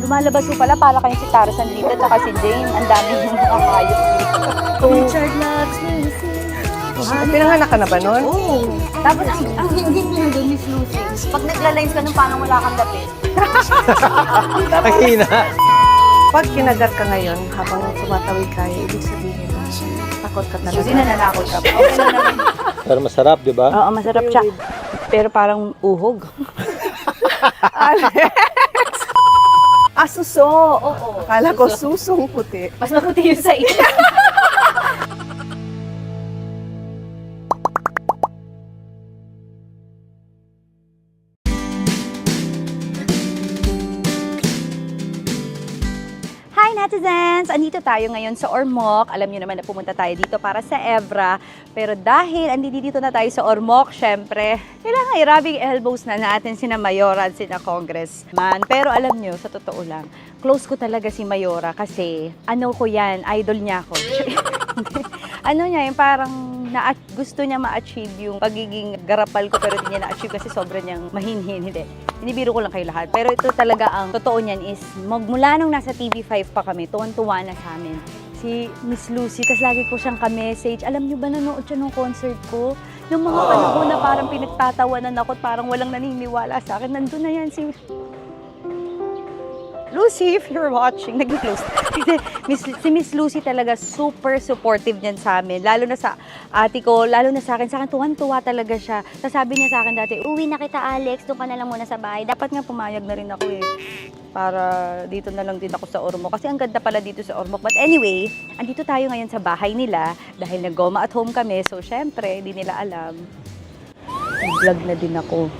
Lumalabas ko pala para kayong si Tarzan dito at si Jane. Ang dami yung mga hayop dito. Richard loves music. Pinanganak ka na ba nun? Oo. Tapos ang hindi niya doon, Miss Lucy. Pag nagla-lines ka nung parang wala kang dapit. Ang hina. Pag kinagat ka ngayon, habang tumatawid ka, ibig sabihin, takot ka talaga. Lucy, nananakot ka pa. Okay lang naman. Pero masarap, di ba? Oo, masarap siya. Pero parang uhog. Suso! Oo. Akala ko susong puti. Mas maputi yun sa iyo. Hi netizens! Andito tayo ngayon sa Ormoc. Alam niyo naman na pumunta tayo dito para sa Evra. Pero dahil andito na tayo sa Ormoc, syempre, kailangan i-rubbing elbows na natin sina Mayora at sina Congressman. Pero alam niyo, sa totoo lang, close ko talaga si Mayora kasi ano ko yan, idol niya ako. Ano niya, yung parang gusto niya ma-achieve yung pagiging garapal ko pero hindi niya na-achieve kasi sobrang niyang mahinhin. Hindi. Inibiro ko lang kayo lahat. Pero ito talaga ang totoo niyan is magmula nung nasa TV5 pa kami, tuwan-tuwa na sa amin. Si Miss Lucy, tas lagi ko siyang ka-message. Alam niyo ba, nanood siya nung concert ko? Yung mga panahon na parang pinagtatawanan ako at parang walang naniniwala sa akin. Nandun na yan si Lucy, if you're watching, nag-close. Si Miss Lucy talaga super supportive niyan sa amin. Lalo na sa ate ko, lalo na sa akin. Sa akin, tuwan-tuwa talaga siya. Sabi niya sa akin dati, uwi na kita Alex, doon ka na lang muna sa bahay. Dapat nga pumayag na rin ako eh. Para dito na lang din ako sa Ormoc. Kasi ang ganda pala dito sa Ormoc. But anyway, andito tayo ngayon sa bahay nila. Dahil nag-goma at home kami. So syempre, hindi nila alam. Nag-vlog na din ako.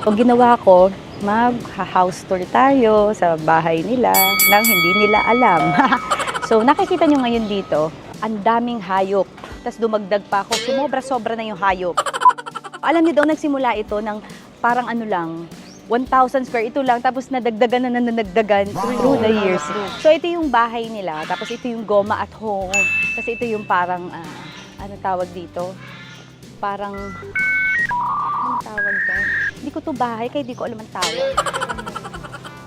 Pag ginawa ko, mag-house tour tayo sa bahay nila nang hindi nila alam. So, nakikita nyo ngayon dito, ang daming hayop. Tapos dumagdag pa ako, sumobra-sobra na yung hayop. Alam niyo daw, nagsimula ito ng parang ano lang, 1,000 square, ito lang, tapos nadagdagan na nadagdagan through the years. So, ito yung bahay nila, tapos ito yung goma at home, tapos ito yung parang, ano tawag dito? Parang, anong tawag ba? Hindi ko to bahay, kaya di ko alam ang tawag.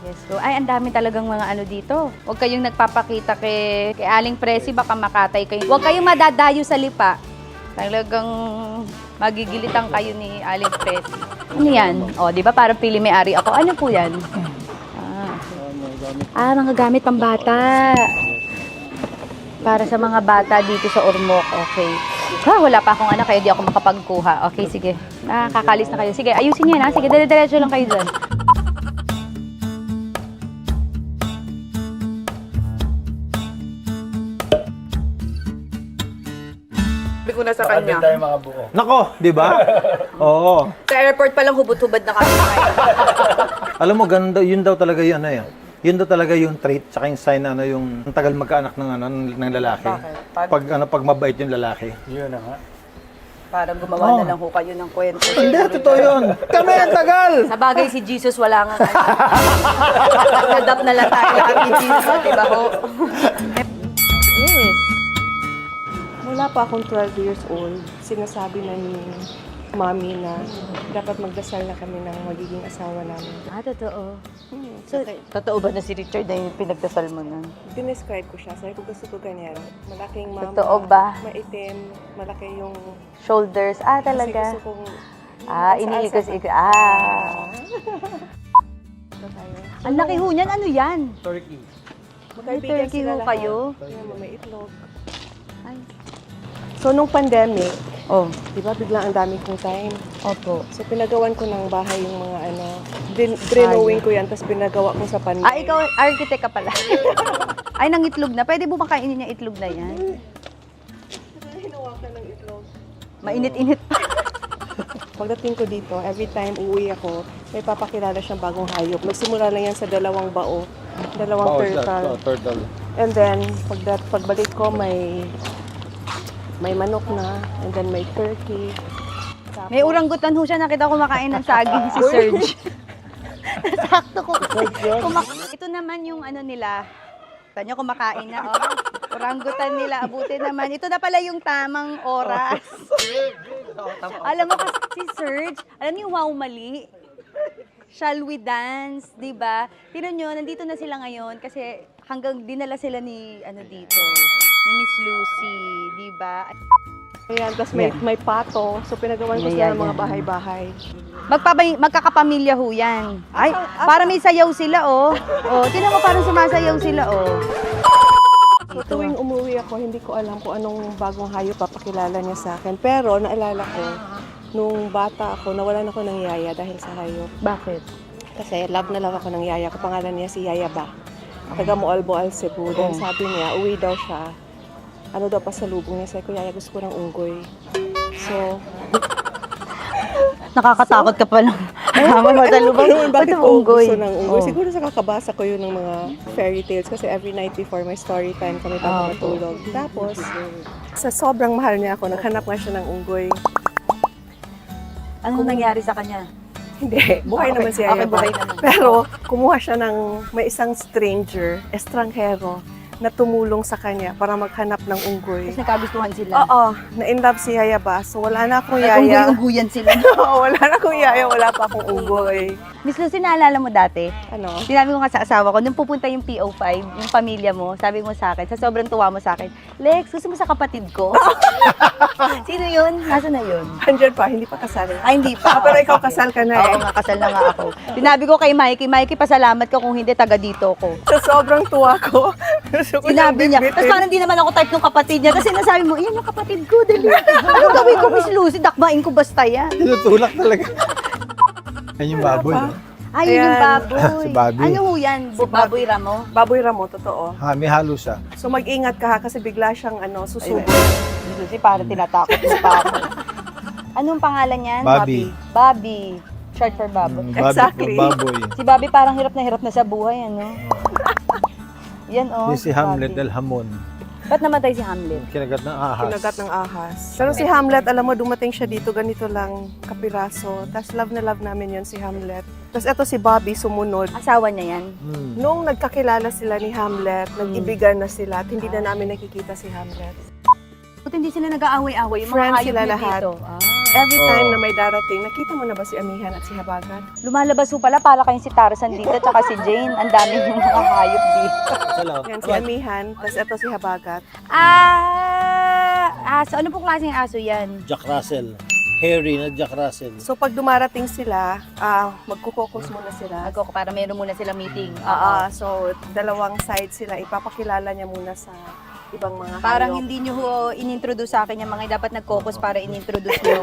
Yes, so, ay, ang dami talagang mga ano dito. Huwag kayong nagpapakita kay Aling Presi, baka makatay kayo. Huwag kayong madadayo sa lipa. Talagang magigilitan kayo ni Aling Presi. Ano yan? O, di ba parang pili may ari ako? Ano po yan? Mga gamit pang bata. Para sa mga bata dito sa Ormoc, okay. Wala pa akong anak, kaya di ako makapagkuha. Okay, sige. Kakalis na kayo. Sige, ayusin niyo na. Sige, dire-diretso lang kayo dyan. Sabi ko na sa kanya. Nako, di ba? Oo. Sa airport pa lang hubot-hubad na kami. Alam mo, ganun daw, yun daw talaga yun, ano yun. Yun daw talaga yung trait, tsaka yung sign na ano, yung ang tagal magkaanak ng lalaki. Pag mabait yung lalaki. Yun na nga. Parang gumawa na lang ho kayo ng kwento. Hindi, totoo yun. Kami, ang tagal! Sa bagay, si Jesus wala nga kayo. Adapt na lang tayo kay Jesus, di ba ho? Yes. Mula pa akong 12 years old, sinasabi na ni Mommy na dapat magdasal na kami ng magiging asawa namin. Totoo. So, totoo ba na si Richard na yung pinagdasal mo nun? Dinescribe ko siya. Sabi ko gusto ko ganyan. Malaking mama. Totoo ba? Maitim. Malaki yung... Shoulders. Talaga? Kasi gusto kong... Iniikos-ikos. Ang laki ho niyan. Ano yan? Turkey. Magkaibigan Turkey sila ho lahat. kayo? Ayan mo, may itlog. Ay. So, nung pandemic, Oh, di ba bigla ang dami kong time. opo. So, pinagawan ko ng bahay yung mga drenowing ko yan, tapos pinagawa ko sa panday. Ikaw, architect ka pala. Ay, nangitlog na. Pwede mo makainin yung itlog na yan? Hinawa ka ng itlog. Mainit-init pa. Pagdating ko dito, every time uuwi ako, may papakilala siyang bagong hayop. Magsimula lang yan sa 2 bao, 2 turtle. And then, pagbalik ko, may manok na, and then may turkey. Tapos, May uranggutan ho siya. Nakita ko kumakain ng saging si Serge. Sakto ko. Ito naman yung ano nila. Kanya kumakain na. Oh. Oranggutan nila. Abutin naman. Ito na pala yung tamang oras. Alam mo kasi si Serge, alam niyo, wow, mali. Shall we dance, 'di ba? Tingnan nyo, nandito na sila ngayon kasi hanggang dinala sila ni dito, ni Miss Lucy, 'di ba? Ayan, tapos may pato. So, pinagawan ko sila ng mga bahay-bahay. Magkakapamilya ho yan. Ay, para may sayaw sila, oh. Oh, tingnan mo parang sumasayaw sila, oh. So, tuwing umuwi ako, hindi ko alam kung anong bagong hayop papakilala niya sa akin. Pero, naalala ko, nung bata ako, nawalan ako ng yaya dahil sa hayop. Bakit? Kasi love na love ako ng yaya ko. Pangalan niya si Yaya Ba. Taga Moalboal, Cebu. Then sabi niya, uwi daw siya. Ano daw pa sa lubong niya. Sabi ko, Yaya, gusto ko ng unggoy. So, Nakakatakot ka pa lang. bakit ko unggoy? gusto ng unggoy? Oh. Siguro sa kakabasa ko yun ng mga fairy tales. Kasi every night before my story time kami bago matulog. Tapos, sa sobrang mahal niya ako, naghanap nga siya ng unggoy. Anong nangyari sa kanya? Hindi, buhay naman si Yaya Okay, Ba. buhay naman. Pero kumuha siya ng may isang stranger, estranghero, na tumulong sa kanya para maghanap ng unggoy. Tapos nagkagustuhan sila. Oo, na-in-love si Yaya Ba. So wala na akong Ay, yaya. unggoy-ungguyan sila. Oo, wala na akong yaya, wala pa akong unggoy. Miss Lucy, naalala mo dati? Ano? Sinabi ko nga sa asawa ko, nung pupunta yung PO5, yung pamilya mo, sabi mo sa akin, sa sobrang tuwa mo sa akin, Lex, gusto mo sa kapatid ko? Sino yun? Nasaan na yun? Andyan pa, hindi pa kasal. Ay, hindi pa. Pero ikaw kasal ka na eh. Oo nga, kasal na nga ako. Sinabi ko kay Mikey, pasalamat ka kung hindi taga dito ko. Sa sobrang tuwa ko. gusto ko Sinabi siyang niya. bitbitin. Tapos parang hindi naman ako type ng kapatid niya. Kasi nasabi mo, iyan yung kapatid ko, dali. Anong gawin ko, Miss Lucy? Dakmain ko basta yan. Tinutulak talaga. Yan yung baboy. no? Ay, yun yung Ayan. baboy. Si Bobby. Ano ho yan? Baboy ramo? Baboy Ramo, totoo. Ha, may halo siya. So mag-ingat ka ha, kasi bigla siyang susubok. Miss Lucy, parang tinatakot mo pa ako. Anong pangalan niyan? Bobby. Bobby. Short for baboy. Exactly. Baboy. Si Bobby parang hirap na sa buhay, ano? Yan, oh. Yung si Hamlet Bobby. El Hamon. Ba't namatay si Hamlet? Kinagat ng ahas. Kinagat ng ahas. Pero si Hamlet, alam mo, dumating siya dito, ganito lang kapiraso. Tapos love na love namin yun si Hamlet. Tapos eto si Bobby, sumunod. Asawa niya yan? Hmm. Nung nagkakilala sila ni Hamlet, nag-ibigan na sila at hindi na namin nakikita si Hamlet. Buti hindi sila nag-aaway-away. Yung mga Friends hayop sila niya lahat. dito. Every time Oh. na may darating, nakita mo na ba si Amihan at si Habagat? Lumalabas po pala, para kayong si Tarzan dito, tsaka si Jane. Ang dami yung mga hayop dito. Yan si Amihan, tapos eto si Habagat. Aso. Ano pong klaseng aso yan? Jack Russell. Harry na Jack Russell. So pag dumarating sila, magkukokos muna sila. Ako, para meron muna sila meeting. So dalawang side sila, ipapakilala niya muna sa ibang mga Parang hayop. hindi nyo ho in-introduce sa akin yung mga dapat nag-focus para in-introduce nyo.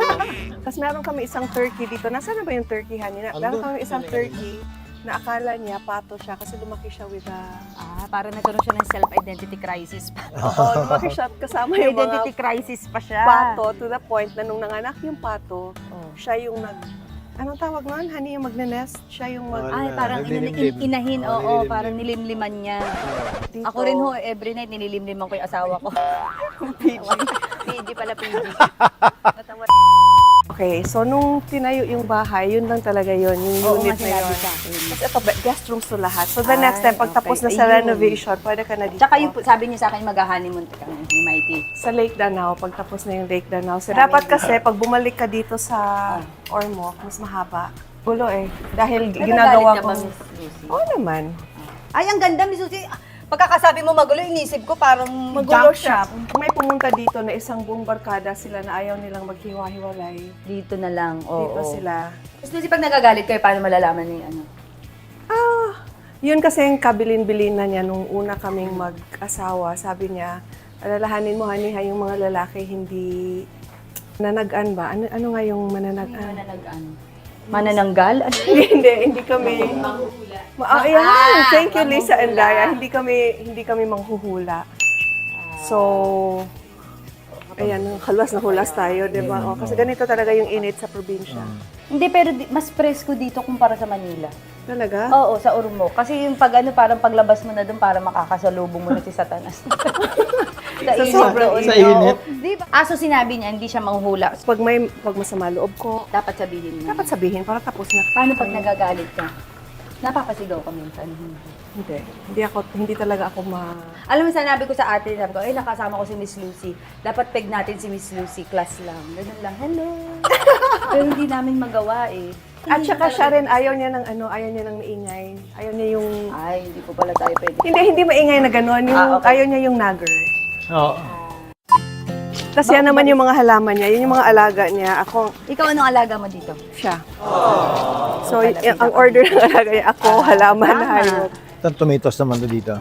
Tapos meron kami isang turkey dito. Nasaan na ba yung turkey, honey? Meron kami isang turkey na akala niya pato siya kasi lumaki siya with a... Para nagkaroon siya ng self-identity crisis pa. Oo, lumaki siya kasama May yung mga identity crisis pa siya. pato to the point na nung nanganak yung pato, Oh. siya yung anong tawag nun? Honey, yung magne-nest? Siya yung Ay, parang Naglilimlim. inahin, Oo, oo, nililimlim. parang nilimliman niya. dito. Ako rin ho, every night nililimliman ko yung asawa ko. PG pala, PG. Okay, so nung tinayo yung bahay, yun lang talaga yun, yung Oo unit nga, na sinabi yun. sa akin. Tapos ito, guest rooms to lahat. So the next Ay, time, pag tapos na okay. sa Ayun. renovation, pwede ka na dito. Tsaka yung sabi niyo sa akin, mag-honeymoon ka ni Mikey. Sa Lake Danau, pag tapos na yung Lake Danau. So, Dami dapat dito. kasi, pag bumalik ka dito sa Ormoc, mas mahaba. Gulo eh. Dahil Nagagalit ginagawa ka ko... ba, Miss Lucy? Oo naman. Ay, ang ganda, Miss Lucy. Pagkakasabi mo magulo, inisip ko parang Magulo junk siya. shop. May pumunta dito na isang buong barkada sila na ayaw nilang maghiwa-hiwalay. Dito na lang, oo. Dito sila. Miss Lucy, pag nagagalit kayo, paano malalaman ni ano? Yun kasi yung kabilin-bilin na niya nung una kaming mag-asawa. Sabi niya, alalahanin mo, haniha, yung mga lalaki hindi mananagan ba? Ano nga yung mananagan? Manananggal? Ano? hindi kami. Ayan, thank you Lisa and Daya. Hindi kami manghuhula. So, ayan, halas na hulas tayo, di ba? Kasi ganito talaga yung init sa probinsya. Hindi, pero mas presko dito kumpara sa Manila. Talaga? Oo, sa Ormoc. Kasi yung parang paglabas mo na doon, parang makakasalubong mo na si Satanas. sa init sobrang doon. Sa init? Oo. Di ba? Aso sinabi niya, hindi siya manghula. Pag masama loob ko, Dapat sabihin mo. dapat sabihin para tapos na. Paano pag nagagalit ka? Napapasigaw ka minsan. Hindi talaga ako Alam mo, sanabi ko sa ate, sabi ko, ay, nakasama ko si Miss Lucy. Dapat peg natin si Miss Lucy, class lang. Ganun lang, hello. Pero hindi namin magawa eh. At saka siya rin, ayaw niya ng maingay. Ayaw niya yung... Ay, hindi po pala tayo pwede. Hindi maingay na gano'n. Okay. Ayaw niya yung nagger. Oo. Tapos yan naman yung mga halaman niya. Yun yung mga alaga niya. Ako, Ikaw, anong alaga mo dito? siya. So, ang order ng alaga niya, ako, halaman, Tama. hayop. Itong tomatoes naman to dito.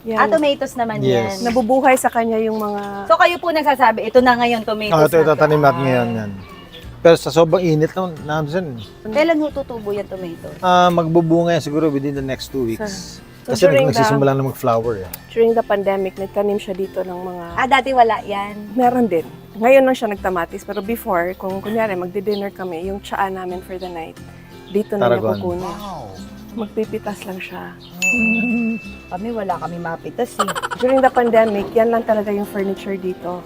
Yan. Tomatoes naman Yes. yan. Nabubuhay sa kanya yung mga... So kayo po nagsasabi, ito na ngayon, tomatoes Ito tatanim natin ngayon yan. Pero sa sobrang init nandun. Kailan ho tutubo yung tomato? Magbubunga yan siguro within the next 2 weeks. So, Kasi during nagsisimula na mag-flower. During the pandemic, nagtanim siya dito ng mga... Dati wala yan. Meron din. Ngayon lang siya nagtamatis. Pero before, kung kunyari magdi-dinner kami, yung tsaa namin for the night, dito na niya Tarragon. kukunin. Magpipitas lang siya. Kami wala kami mapitas eh. During the pandemic, yan lang talaga yung furniture dito.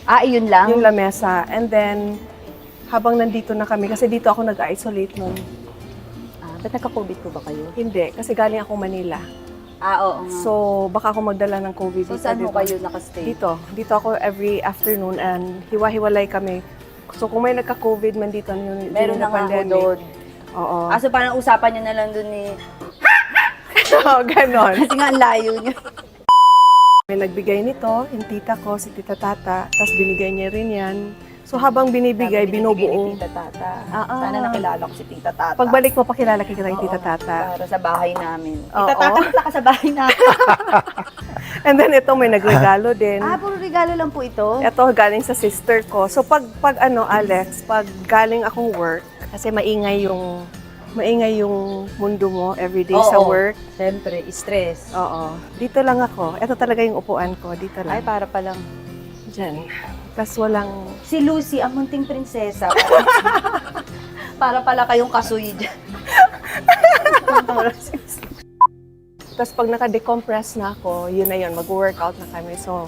Iyon lang? Yung lamesa. And then, habang nandito na kami, kasi dito ako nag-isolate nun. Ba't nagka-COVID po ba kayo? Hindi, kasi galing ako Manila. Oo nga. So, baka ako magdala ng COVID So dito. saan mo dito. kayo nakastay? Dito ako every afternoon and hiwa-hiwalay kami. So, kung may nagka-COVID man dito, Meron during na the nga ako pandemic. doon. Oo. So parang usapan niyo na lang doon ni... Oo, ganon. Kasi nga ang layo niyo. May nagbigay nito, yung tita ko, si Tita Tata, tapos binigay niya rin yan. So, habang binibigay, binubuo. Ni Tita Tata. Ah. Sana nakilala ko si Tita Tata. Pagbalik mo, pakilala kita kay Tita Oo, Tata. Para sa bahay namin. Oo. Tita Tata, punta ka sa bahay namin. And then, ito may nagregalo din. Puro regalo lang po ito. Ito galing sa sister ko. So, pag Alex, pag galing akong work, kasi maingay yung mundo mo everyday sa Oo. work. Siyempre, stress. Oo. Dito lang ako. Ito talaga yung upuan ko. Dito Ay, lang. para palang... Diyan. Tapos walang... Si Lucy, ang munting prinsesa. Para pala kayong kasuy dyan. Tapos pag naka-decompress na ako, yun na yun. Mag-workout na kami. So,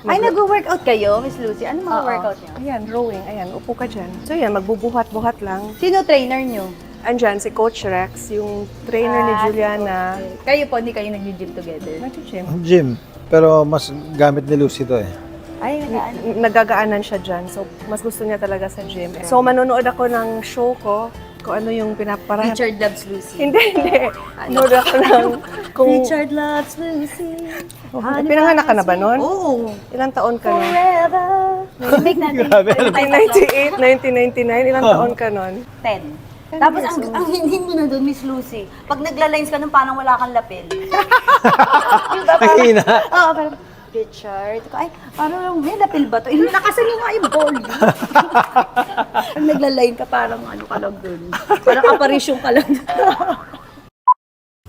Ay, nag-workout kayo, Miss Lucy? Ano mga Oo. workout niyo? Ayan, rowing. Ayan, upo ka dyan. So, yan, magbubuhat-buhat lang. Sino trainer niyo? Andyan, si Coach Rex, yung trainer ni Juliana. Kayo po, hindi kayo nag-gym together? Nag-gym. Gym. Pero mas gamit ni Lucy to eh. Ay, nag-ano? Nagagaanan siya dyan. So, mas gusto niya talaga sa gym. So, manonood ako ng show ko, kung ano yung pinaparahap. Richard loves Lucy. Hindi. Manonood ako ng... Kung, Richard loves Lucy. pinanganak ka na ba nun? Oo. Ilang taon ka nun? Forever. Make natin. 1998, 1999, ilang taon ka nun? 10. Tapos ang hindi mo na doon, Miss Lucy, pag nagla-lines ka nung parang wala kang lapel. Nakina. Oo, parang, Richard. Ay, parang may lapel ba to? Nakasan yung nga yung ball. Pag nagla-line ka, parang ano ka lang doon. Parang aparisyon ka lang doon.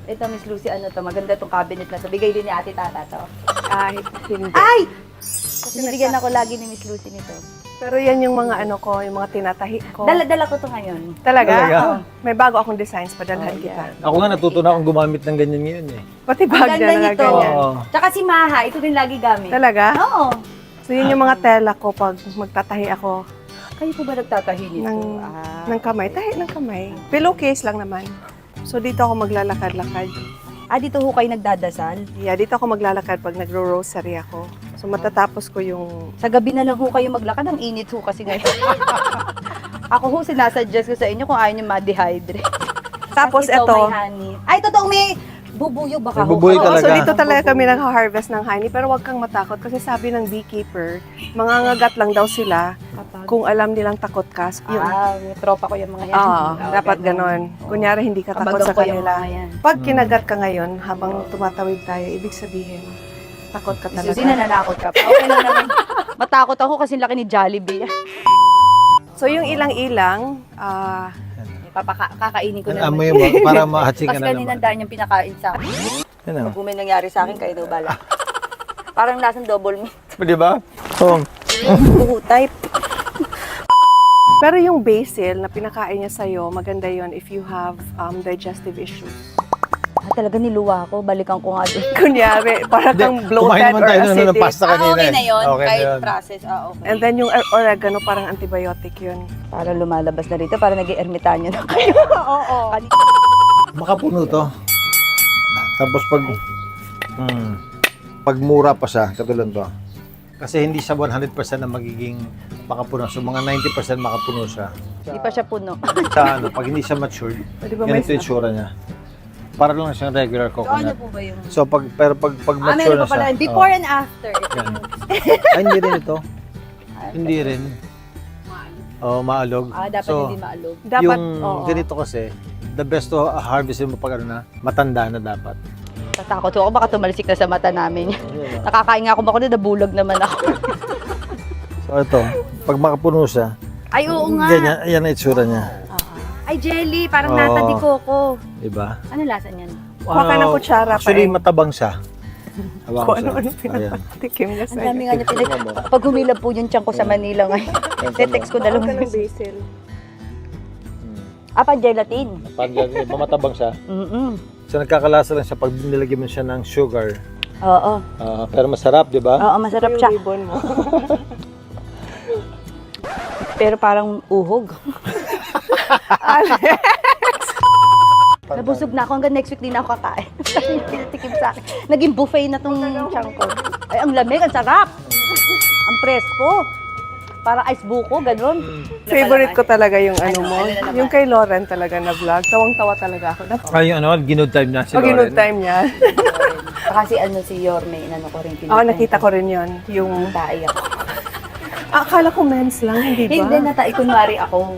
Ito, Miss Lucy, ano to? Maganda tong cabinet na to. Bigay din ni Ate Tata to. Kahit hindi. Ay! Binibigyan ako lagi ni Miss Lucy nito. Pero yan yung mga ano ko, yung mga tinatahi ko. Dala-dala ko to ngayon. Talaga? Talaga? Oo. May bago akong designs, padalhan kita. Ako nga natuto na akong gumamit ng ganyan ngayon eh. Pati Ang bag ganda na nito. ganyan. Oo. Tsaka si Maha, ito din lagi gamit. Talaga? Oo. So yun yung mga tela ko pag magtatahi ako Kayo po ba nagtatahi nito? ng kamay. Tahi ng kamay. Pillowcase lang naman. So dito ako maglalakad-lakad. Dito ho kayo nagdadasal? Yeah, dito ako maglalakad pag nagro-rosary ako. So matatapos ko yung... Sa gabi na lang ho kayo maglakad. Ang init ho kasi ngayon. Ako ho, sinasuggest ko sa inyo kung ayaw nyo ma-dehydrate. Tapos Kasi ito, ito, may honey. Ay, totoo, may bubuyog baka May bubuyo ho. oo, so talaga. dito talaga kami nag-harvest ng honey. Pero wag kang matakot kasi sabi ng beekeeper, mangangagat lang daw sila kung alam nilang takot ka. Yung, May tropa ko yung mga yan. Oo, dapat ganon. Kunyari hindi ka takot sa Kabagang ko yung kanila. mga yan. Pag kinagat ka ngayon, habang tumatawid tayo, ibig sabihin, takot ka talaga. Susi, nananakot ka pa. Okay lang naman. Matakot ako kasi laki ni Jollibee. So yung ilang-ilang, Kakainin ko na Amoy naman. mo para mahatsi ka Tapos na kanina naman. dahil yung pinakain sa akin. Yan ang. Kung may nangyari sa akin, kayo daw bala. Parang lasang double meat. Di ba? Oo. Buhu type. pero yung basil na pinakain niya sa'yo, maganda yon if you have digestive issues. Talaga niluwa ko. Balikan ko nga doon. Kunyari, para kang Kumain bloated naman or tayo ng acidic. pasta kanina. Okay na yun. Okay na Kahit yun. process. Okay. And then yung oregano, parang antibiotic yun. Para lumalabas na rito, para nag-ermitanyo na kayo. Oo. Makapuno to. Tapos pag mura pa siya, katulad to. Kasi hindi siya 100% na magiging makapuno. So mga 90% makapuno siya. Hindi pa siya puno. Sa ano, pag hindi siya matured, Di ba may ganito yung itsura niya. Para lang siyang regular So, ano coconut. po ba yung... So, pag mature meron na pa pala. siya. Before oo. and after. Yan. Ay, hindi rin ito. Hindi rin. Oh, maalog. Dapat so, hindi maalog. Dapat, yung oo. ganito kasi, the best to harvest mo pag ano na, matanda na dapat. Tatakot ako, baka tumalisik na sa mata namin. Nakakain nga ako bako na nabulag naman ako. So, ito, pag makapuno siya, Ay, oo nga. ganyan, ayan ang itsura niya. Ay, jelly. Parang Oo. nata di coco. Diba? Ano lasa niyan? Kuha ka ng kutsara pa Actually, eh. matabang siya. Hawakan Kung siya. ano-ano Ayan. pinatikim niya Ang sa'yo. dami nga niya pinag... Pag humilap po yung tiyan ko sa Manila ngayon. Tetext ko na lang. Ka ng basil. Pan gelatin. Pag matabang siya, Mm-mm. so nagkakalasa lang siya pag nilagyan mo siya ng sugar. Oo. Pero masarap, di ba? Oo, masarap Yung siya. ribbon mo. Pero parang uhog. Nabusog na ako. Hanggang next week din ako kakain. Pinatikim sa akin. Naging buffet na tong tiyan ko. Ay, ang lamig. Ang sarap. Ang presko. Parang ice buko, ganun. Favorite ko talaga yung ano mo. Ano na naman? Yung kay Lauren talaga na vlog. Tawang-tawa talaga ako. Ay, yung ano, ginood time na si Pag Lauren. time niya. Kasi ano si Yorme, inano ko rin. Oo, nakita ko rin yun. Yung... Tae ako. Akala ko men's lang, hindi ba? Hindi, natai. Kunwari ako.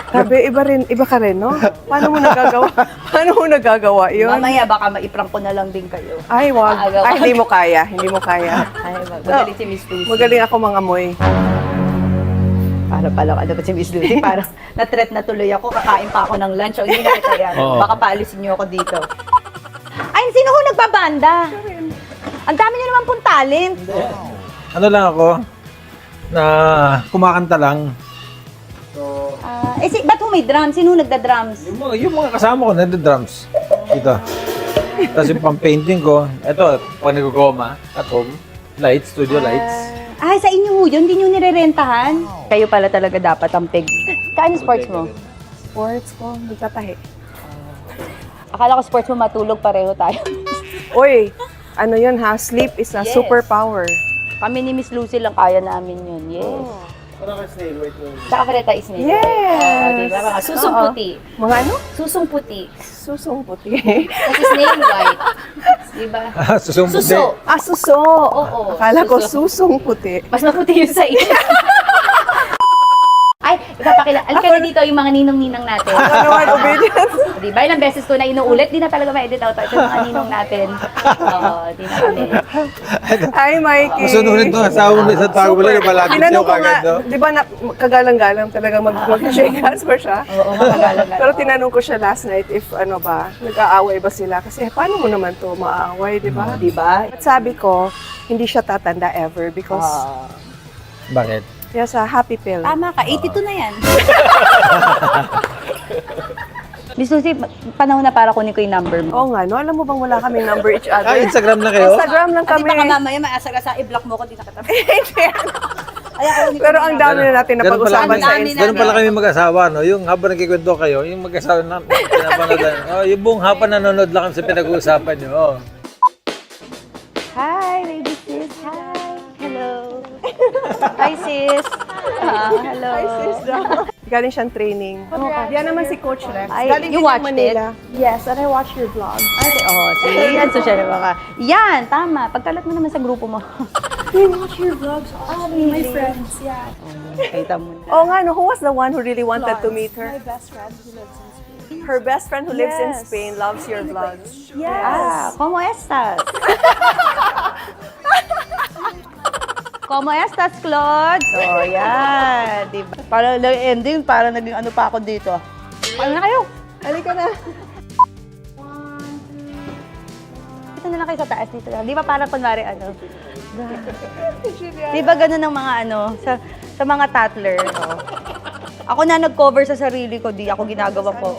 Sabi, iba ka rin, no? Paano mo nagagawa? Paano mo nagagawa yun? Mamaya baka maiprank ko na lang din kayo. Ay, wag. Maaga Ay, ka. hindi mo kaya. Hindi mo kaya. Ay, magaling si Miss Lucy. Magaling ako mangamoy. Para pala ano ba si Miss Lucy? Para na-threat na tuloy ako. Kakain pa ako ng lunch. O hindi na kita yan. Oo. Baka paalisin niyo ako dito. Ay, sino ho nagbabanda? Ang dami niyo naman pong talent. Ano lang ako, na kumakanta lang. Ba't ho may drums? Sino nagda-drums? Yung mga kasama ko, nagda-drums. Ito. Tapos yung pang-painting ko, ito, pag nag-goma at home, lights, studio lights. Ay, sa inyo ho yun? Hindi nyo nirerentahan? Kayo pala talaga dapat ang peg. Kaano sports mo? Sports ko, nagtatahi. Akala ko sports mo matulog, pareho tayo. Uy, ano yun ha? Sleep is a Yes. superpower. Kami ni Miss Lucy lang kaya namin yun. Yes. Saka Freta is nail. Yes! Diba? Mga susong Oo. puti. Mga ano? Susong puti. Susong puti. Kasi snail white. Diba? Susumbong Suso. Ah, suso! Oo, Akala ko suso. susong puti. Mas maputi yun sa iyo. Ay, ipapakila. Alika na dito yung mga ninong-ninang natin. Ano naman, obedience? Diba? Ilang beses ko na inuulit, di na talaga ma-edit out. Ito yung mga ninong natin. Oo, di na kami. Hi, Mikey! Masunurin to, asawa mo sa tao mo lang, malapit Tinanong siya ko nga, kagad, no? di ba na, kagalang-galang talaga mag-shake hands pa siya? Oo, makagalang. Pero tinanong ko siya last night if ano ba, nag-aaway ba sila? Kasi paano mo naman to maaaway, di ba? Diba? At sabi ko, hindi siya tatanda ever because Bakit? kaya sa happy pill. Tama ka, 82 na yan. Miss Lucy, panahon na para kunin ko yung number mo. Oo nga, no? Alam mo bang wala kaming number each other? Instagram na kayo? Instagram lang Kasi kami. baka mamaya maasag-asa, i-block mo ko, di na kita. Pero ang dami na natin Ganun pala napag-usapan kami, sa dami Instagram. ganun pala kami mag-asawa, no? Yung habang nagkikwento kayo, yung mag-asawa na pinapanood. Yung buong hapon nanonood lang kami sa pinag-uusapan nyo. Oh. Hi, lady sis. Hi. Hello. Hi, sis. Hello. Hi, sis. Galing siyang training. Yan naman si Coach Rex. Ay, Galing you din watched Manila. Yes, and I watched your vlog. Ay, see? Yan, social na baka. Yan, tama. Pagkalat mo naman sa grupo mo. We watch your vlogs. My friends, yeah. Kita mo na. Oh nga, no, who was the one who really wanted to meet her? My best friend who lives in Spain. Her best friend who lives in Yes. Spain loves your vlogs. Ah, ¿cómo estás? ¿Cómo estás, Claude? So, yan. Diba? Parang ending, parang naging ano pa ako dito. Ano na kayo? Halika na. Dito na lang kayo sa taas dito lang. Di ba parang kunwari ano? Di ba ganun ng mga ano, sa mga tattler? Oh. Ako na nag-cover sa sarili ko, di ako ginagawa ko.